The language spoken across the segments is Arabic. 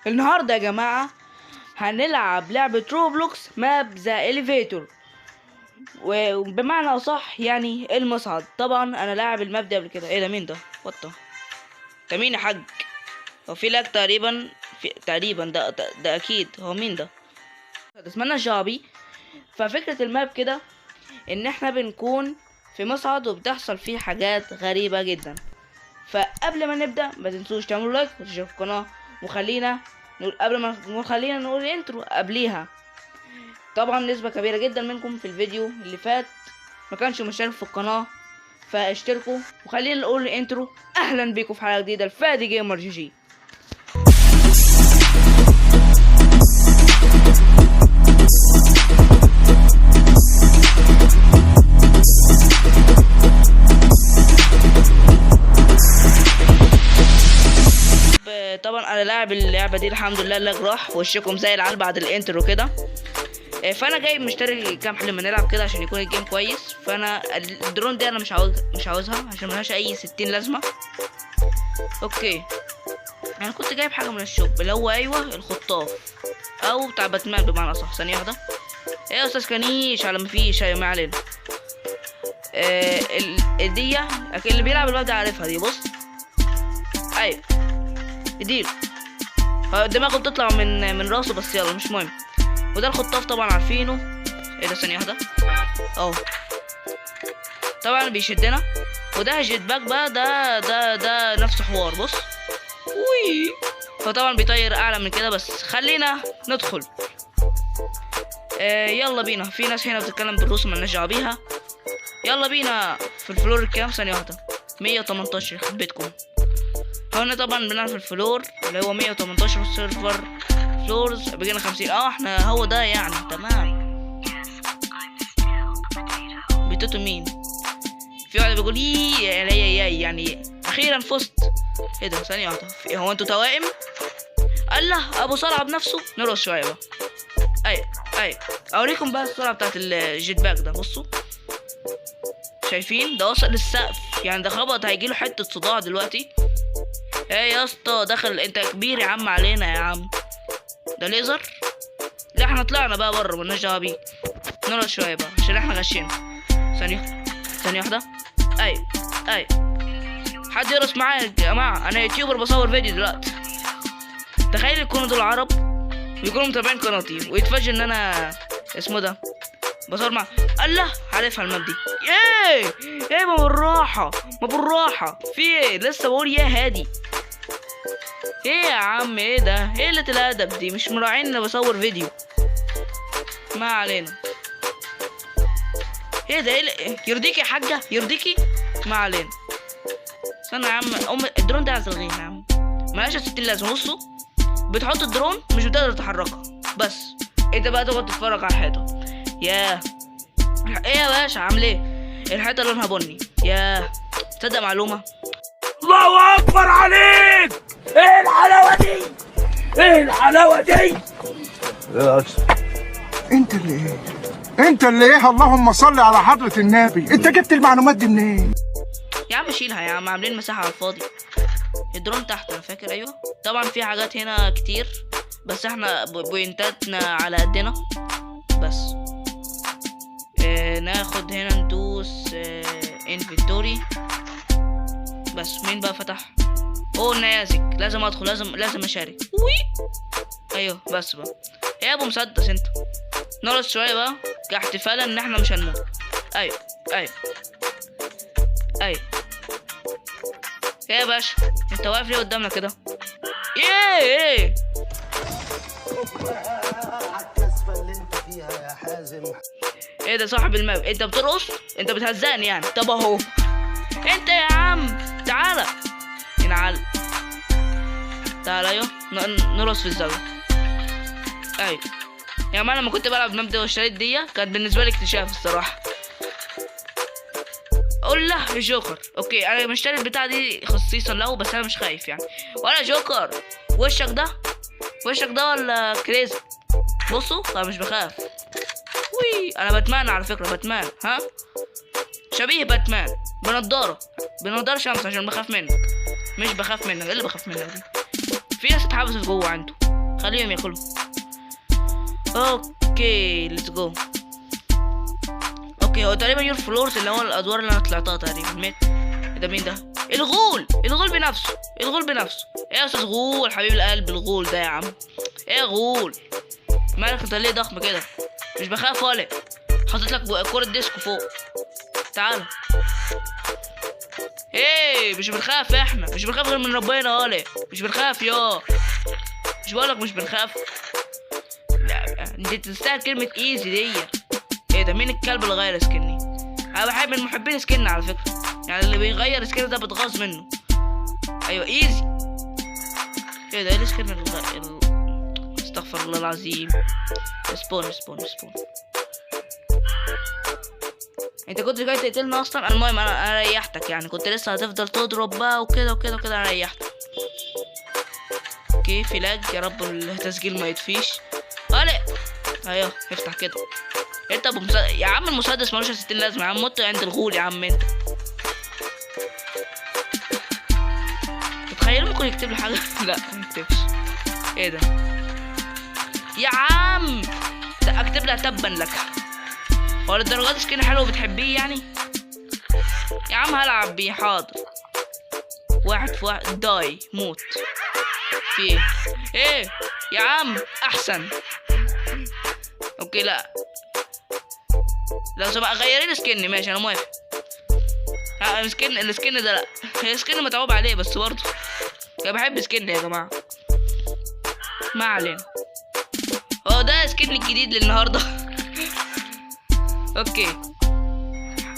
النهارده يا جماعه هنلعب لعبه روبلوكس ماب ذا اليفيتور، وبمعنى اصح يعني المصعد. طبعا انا لاعب الماب ده قبل كده. ايه ده؟ مين ده؟ وطه ده مين يا حاج؟ هو في لاج تقريبا ده اكيد. هو مين ده؟ اسمنا جابي. ففكره الماب كده ان احنا بنكون في مصعد وبتحصل فيه حاجات غريبه جدا. فقبل ما نبدا ما تنسوش تعملوا لايك وتشتركوا في القناه، وخلينا نقول قبل ما نقول خلينا نقول الانترو قبليها. طبعا نسبة كبيرة جدا منكم في الفيديو اللي فات ما كانش مشترك في القناة، فاشتركوا وخلينا نقول الانترو. اهلا بيكم في حلقة جديدة لفادي جيمر جي جي. طبعا انا لاعب اللعبة دي الحمد لله. اللاج راح وشكم زي العيال بعد الانترو كده. فانا جاي مشتري كام حلم نلعب كده عشان يكون الجيم كويس. فانا الدرون دي انا مش عاوزها عشان ملهاش اي 60 لازمه. اوكي، انا كنت جايب حاجه من الشوب اللي هو ايوه الخطاف او بتاع باتمان بمعنى اصح. ثانيه واحده. ايه يا استاذ كنيش على ما فيش ايوه ما علينا. دي اللي بيلعب الواد ده عارفها دي. بص ايوه اديله، دماغه بتطلع من راسه بس يلا مش مهم. وده الخطاف طبعا عارفينه. ايه ده؟ ثانيه واحده اهو. طبعا بيشدنا. وده جيت باك بقى. ده نفس حوار. بص وي. فطبعا بيطير اعلى من كده. بس خلينا ندخل. يلا بينا. في ناس هنا بتتكلم بالروس مالناش دعوه بيها. يلا بينا. في الفلور الكام؟ ثانيه واحده. 118 يخرب بيتكم. هنا طبعا بنلعب في الفلور اللي هو 118 سيرفر فلورز. بقينا 50. احنا هو ده يعني. تمام. بتوتو مين؟ في واحد بيقول يعني اخيرا فزت. ايه ده؟ ثانيه واحده. هو انتوا توائم؟ الله ابو صلعه بنفسه. نرقص شويه بقى. اي اوريكم بقى السرعه بتاعت الجيت باك ده. بصوا شايفين؟ ده وصل للسقف يعني. ده خبط هيجيله حته صداع دلوقتي. ايه يا اسطى دخل؟ انت كبير يا عم علينا يا عم. ده ليزر. لا احنا طلعنا بقى بره مالناش دعوه بيه. نرقص شويه بقى عشان احنا غشينا. ثانيه واحده. اي حد يرقص معايا يا جماعه. انا يوتيوبر بصور فيديو دلوقتي. تخيل يكونوا دول عرب ويكونوا متابعين قناتي ويتفاجئ ان انا اسمه ده بصور معاه. الله عارفها الماب دي. ايه ما بالراحه في ايه؟ لسه بقول يا هادي. ايه يا عم؟ ايه ده؟ ايه قلة الادب دي؟ مش مراعين اني بصور فيديو. ما علينا. ايه ده؟ ايه يرضيكي يا حاجه؟ يرضيكي؟ ما علينا. استنى يا عم. الدرون ده عايز الغيه يا عم. ملهاش 60 لازمه. بصوا بتحط الدرون مش بتقدر تحركها. بس انت بقى تقعد تتفرج على الحيطه. ياه ايه يا باشا عامل ايه؟ الحيطه لونها بني. ياه تصدق معلومه؟ الله اكبر عليك. ايه الحلاوه دي؟ انت اللي ايه؟ اللهم صل على حضرة النبي. انت جبت المعلومات دي منين؟ يا عم شيلها يا عم. عاملين مساحه على الفاضي. الدرون تحت انا فاكر. ايوه طبعا في حاجات هنا كتير بس احنا بوينتاتنا على قدنا. بس ناخد هنا ندوس انفنتوري. بس مين بقى فتح؟ النيازك. لازم ادخل. لازم اشارك. وي ايوه بس بقى يا ابو مسدس انت. نرقص شويه بقى كاحتفالا ان احنا مش هنموت. ايوه يا باشا انت واقف ليه قدامنا كده؟ ايه ايه ده صاحب الماب؟ انت بترقص؟ انت بتهزقني يعني؟ طب اهو انت يا عم تعالى هنا. تعالى ايوه نرقص في الزاويه. ايوه يا مان لما كنت بلعب الماب دي واشتريت دي كانت بالنسبه لي اكتشاف الصراحه. قول له الجوكر. اوكي انا مشتري البتاع دي خصيصا له بس انا مش خايف يعني. ولا جوكر وشك ده ولا كريزي؟ بصوا انا مش بخاف. وي انا باتمان على فكره. باتمان ها شبيه باتمان بنضاره شمس عشان بخاف منك. مش بخاف منك. ايه اللي بخاف منك دي؟ في ناس اتحبست جوه عنده. خليهم ياكلوا. اوكي ليتس جو. اوكي هو تقريبا يور فلورز اللي هو الادوار اللي انا طلعتها تقريبا. مات. ايه ده؟ مين ده؟ الغول. الغول بنفسه. الغول بنفسه. ايه يا استاذ غول حبيب القلب؟ الغول ده يا عم. ايه يا غول؟ مالك انت ليه ضخم كده؟ مش بخاف ولا حاطط لك كرة ديسكو فوق. تعال. ايه مش بنخاف احنا، مش بنخاف غير من ربنا ولا مش بنخاف يا. مش بقولك مش بنخاف. لا انت تستاهل كلمة ايزي دي. ايه ده؟ مين الكلب اللي غير سكني؟ انا بحب من محبين سكن على فكرة، يعني اللي بيغير سكن ده بتغاظ منه. ايوه ايزي. ايه ده؟ ايه السكن استغفر الله العظيم. سبون. انت كنت جاي تقتلنا اصلا. المهم انا ريحتك، يعني كنت لسه هتفضل تضرب بقى وكده وكده وكده. انا ريحتك. اوكي في لاج، يا رب التسجيل ما يطفيش. ولا ايوه افتح كده. انت يا عم المسدس ملوش 60 لازمه يا عم. مت عند الغول يا عم انت. تتخيل ممكن يكتب لي حاجه؟ لا ما يكتبش. ايه ده يا عم؟ ده اكتب لها تبا لك. هو للدرجات سكين حلو بتحبيه يعني؟ يا عم هلعب بيه حاضر. واحد في واحد داي موت. في ايه؟ ايه يا عم احسن. اوكي لا لو سمح غيري لي سكني ماشي انا موافق. السكن ده لا، هي سكن متعوب عليه بس برضه انا بحب سكن يا جماعه. ما علينا. هو ده سكن الجديد للنهارده. اوكي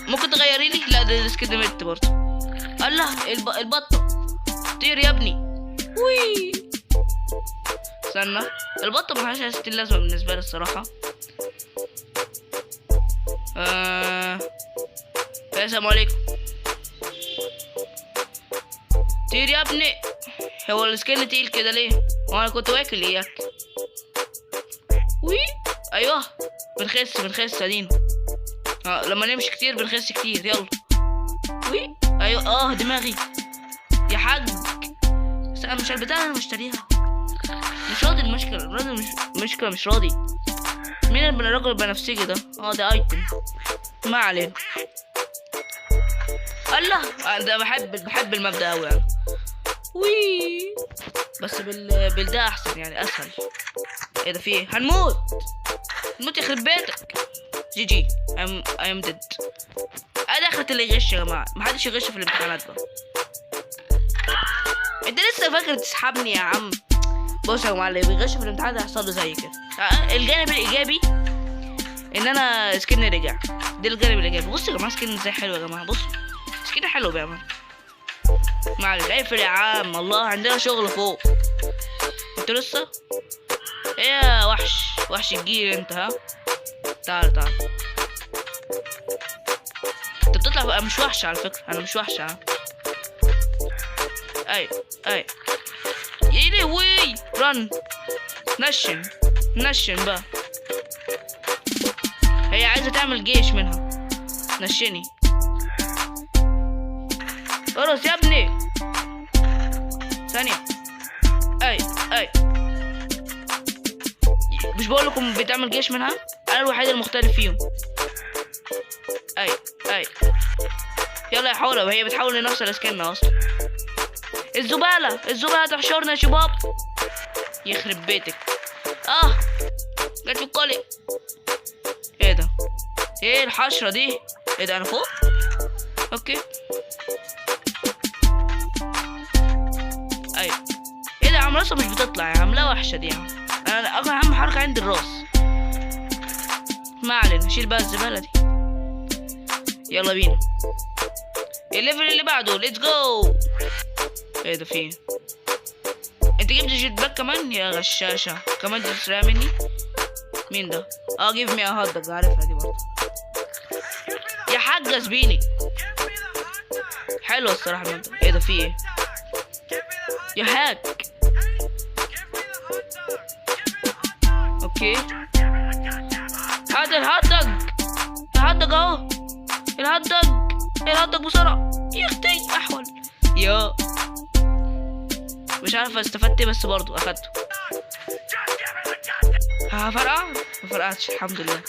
ممكن تغيري لي؟ لا ده سكن مت برضه. الله البطه طير يا ابني. وي استنى البطه ما لهاش 60 لازمه بالنسبه لي الصراحه. السلام عليكم. طير يا ابني. هو السكن تقيل كده ليه؟ هو انا كنت واكل اياك. وي ايوه بنخس ادينا. لما نمشي كتير بنخس كتير. يلا. وي ايوه دماغي يا حاج. بس انا مش البتاع اللي انا مشتريها. مش راضي. المشكله الراجل مش راضي. مين الراجل البنفسجي ده؟ ده ايتم. ما علينا. الله ده بحب المبدأ اوي يعني. وي بس بالده احسن يعني اسهل. ايه ده؟ في ايه؟ هنموت يخرب بيتك. جي I am dead. انا اخرة اللي يغش يا جماعه. محدش يغش في الامتحانات بقى. انت لسه فاكر تسحبني يا عم؟ بص يا جماعه اللي بيغش في الامتحان هيحصل له زي كده. الجانب الايجابي ان انا سكن رجع. ده الجانب الايجابي. بصوا يا جماعه سكن ازاي حلو يا جماعه. بصوا سكن حلو بيعمل. معلش اقفل يا عم. الله عندنا شغل فوق. انت لسه ايه يا وحش الجيل انت؟ ها تعال انت بتطلع بقى. مش وحش على فكره. انا مش وحش. اي يلي وي رن. نشن بقى. هي عايزه تعمل جيش منها. نشني ارقص يا ابني. ثانيه. اي مش بقول لكم بتعمل جيش منها؟ انا الوحيد المختلف فيهم. اي يلا يا حوله. هي بتحاول لنفس الاسكنه اصلا. الزباله تحشرنا يا شباب. يخرب بيتك. جت في القلق. ايه ده؟ ايه الحشره دي؟ ايه ده؟ انا فوق. اوكي ايوه. ايه ده يا عم؟ راسها مش بتطلع يا عم. لا وحشه دي يا عم. انا اهم حركه عندي الراس. ما علينا. شيل بقى الزباله دي. يلا بينا الليفل اللي بعده. ليتس جو. ايه ده؟ فين انت جبت جيت باك كمان يا غشاشه؟ كمان دي تسرق مني. مين ده؟ جيف مي هاتدج. عارفها دي برضه يا حاجه. سبيني حلوه الصراحه المنطقه. ايه ده؟ في ايه يا هاك؟ اوكي هذا الهاتدج اهو. الهاتدج بسرعه يا اختي. احول يا مش عارف استفدت بس برضو اخدته. هفرقع. ما فرقعتش الحمد لله.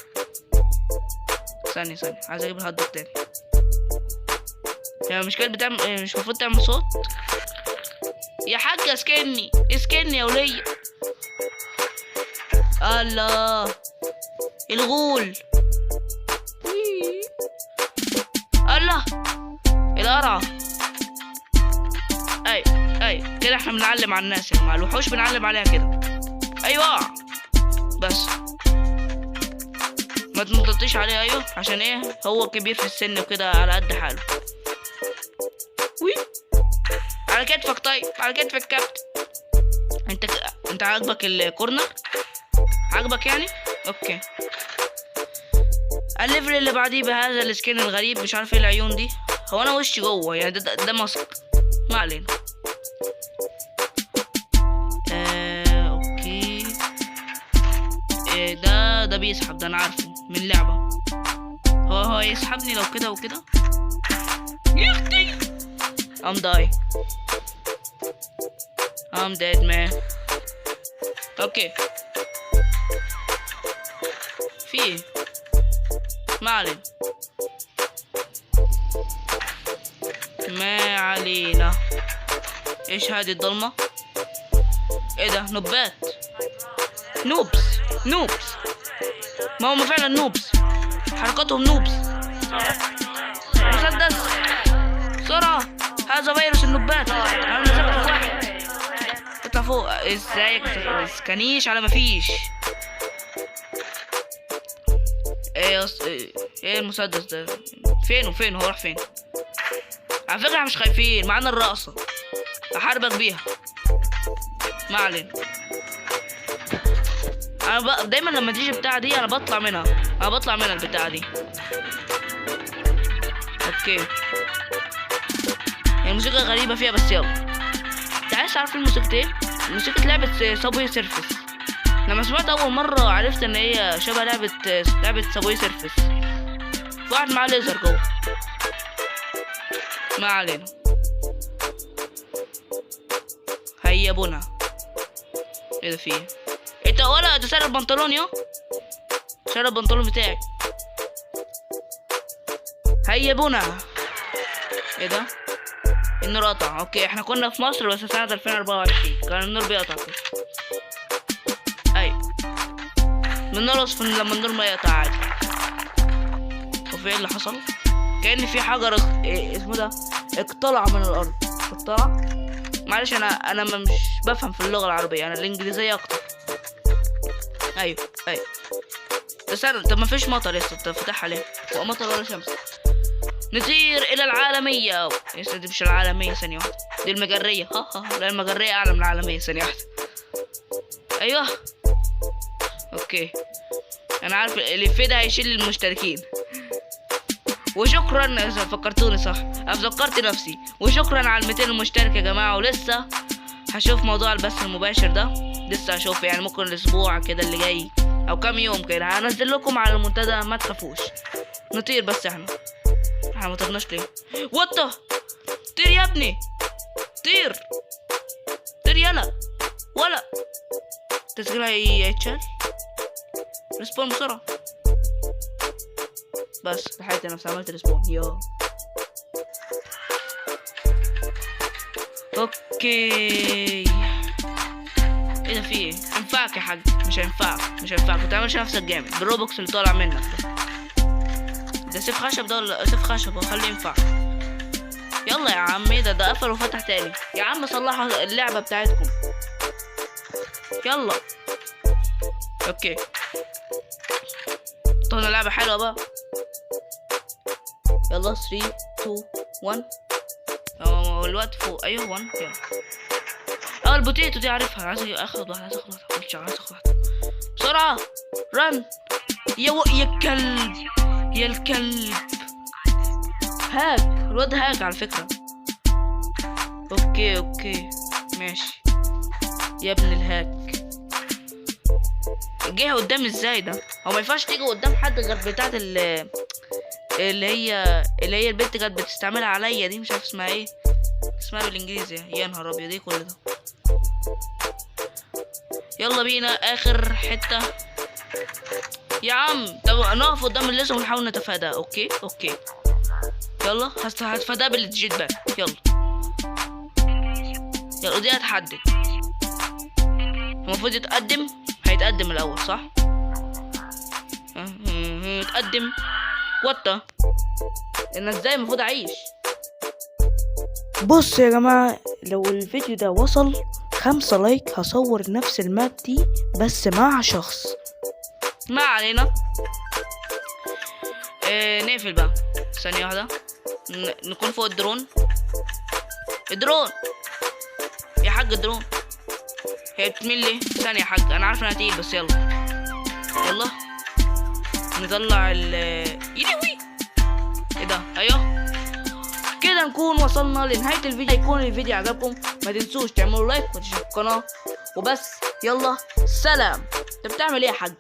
ثانية عايز اجيب الهات دوج تاني. هي مش كانت بتعمل، مش المفروض تعمل صوت؟ يا حاجة اسكني يا ولية. الله الغول. الله القرعة. ايوه كده احنا بنعلم على الناس يا جماعة، الوحوش بنعلم عليها كده. ايوه بس ما تنططيش عليه. ايوه عشان ايه؟ هو كبير في السن وكده على قد حاله. وي على كتفك. طيب على كتفك كابتن. انت عاجبك الكورنر؟ عاجبك يعني؟ اوكي. الليفل اللي بعديه بهذا السكين الغريب، مش عارف ايه العيون دي. هو انا وشي جوه يعني ده ماسك. ما علينا. اوكي. ده بيسحب، ده انا عارفه من لعبة. هو يسحبني لو كده وكده. يختي I'm dying. I'm dead man. اوكي في ايه؟ ما علينا. ايش هذه الضلمة؟ ايه ده؟ نوبات. نوبس. ما هم فعلا نوبس، حركاتهم نوبس. مسدس بسرعة، هذا فيروس النوبات. انا نزلت في واحد. اطلع فوق. ازيك؟ اسكنيش على ما فيش. ايه المسدس ده؟ فين هو راح فين؟ على فكرة احنا مش خايفين، معانا الرقصة احاربك بيها. ما علينا. انا دايما لما تيجي البتاعة دي انا بطلع منها البتاعة دي. اوكي الموسيقى غريبة فيها بس يلا. انت عايز تعرف الموسيقى ايه؟ موسيقى لعبة سابوي سيرفس. لما سمعت اول مرة عرفت ان هي شبه لعبة سابوي سيرفس. واحد معاه ليزر جوه. ما علينا. هيا بنا. ايه ده فيه؟ انت ولا ده سرق البنطلون؟ سرق البنطلون بتاعي. هيا بنا. ايه ده؟ النور قطع. اوكي احنا كنا في مصر بس سنة 2024 كان النور بيقطع كده. ايوه بنرقص لما النور ما يقطع عادي. وفي ايه اللي حصل؟ كأن في حجر اسمه ده اقتلع من الارض. اقتلع. معلش انا مش بفهم في اللغة العربية، انا الانجليزية اكتر. ايوه بس طب ما فيش مطر يا اسطى، فتحها ليه؟ هو مطر ولا شمس؟ نطير الى العالمية. يا اسطى دي مش العالمية، ثانية واحدة، دي المجرية. لا المجرية اعلى من العالمية. ثانية واحدة. ايوه اوكي انا عارف اللي في ده هيشيل المشتركين. وشكرا فكرتوني صح، افكرت نفسي. وشكرا على 200 مشترك يا جماعة. ولسه هشوف موضوع البث المباشر ده، لسه هشوف يعني ممكن الاسبوع كده اللي جاي او كام يوم كده هنزل لكم على المنتدى. ما تخافوش. نطير بس احنا ما طرناش ليه؟ وات؟ طير يا ابني، طير يلا ولا تسجيل هيتشال. ريسبون بسرعة. بس لحقت نفسي عملت ريسبون. اوكي ايه ده؟ في ايه؟ هينفعك يا حاج؟ مش هينفعك. متعملش نفسك جامد بالروبوكس اللي طالع منك ده سيف خشب ده ولا سيف خشب؟ خليه ينفع. يلا يا عم. ايه ده قفل وفتح تاني. يا عم صلحوا اللعبة بتاعتكم. يلا اوكي طلعنا لعبة حلوة بقى. يلا 3 2 1. الوقت فوق. ايوه 1. يلا البوتيتو دي عارفها. عايز اخد واحدة. بسرعة رن. يا الكلب هاك. الواد هاك على فكرة. اوكي ماشي يا ابن الهاك. جه قدام ازاي ده؟ هو ما ينفعش تيجي قدام حد غير بتاعت اللي هي البنت كانت بتستعملها عليا دي. مش عارف اسمها ايه، اسمها بالانجليزي. يا نهار ابيض ايه كل ده. يلا بينا اخر حتة يا عم طب نقف قدام الليزر ونحاول نتفاداه. اوكي يلا هتفاداه بالجيت باك. يلا دي هتحدد. المفروض يتقدم. هيتقدم الاول صح؟ يتقدم. وطة انا ازاي المفروض اعيش؟ بص يا جماعة، لو الفيديو ده وصل 5 لايك هصور نفس الماب دي بس مع شخص. ما علينا. نقفل بقى ثانية واحدة. نكون فوق الدرون يا حاج. الدرون هي بتميل ليه؟ ثانية يا حاج، انا عارف انها تقيل بس يلا نطلع يلوي. ايه ده؟ ايوه كده نكون وصلنا لنهاية الفيديو. يكون الفيديو عجبكم ما تنسوش تعملوا لايك وتشتركوا القناة وبس. يلا سلام. انت بتعمل ايه يا حاج؟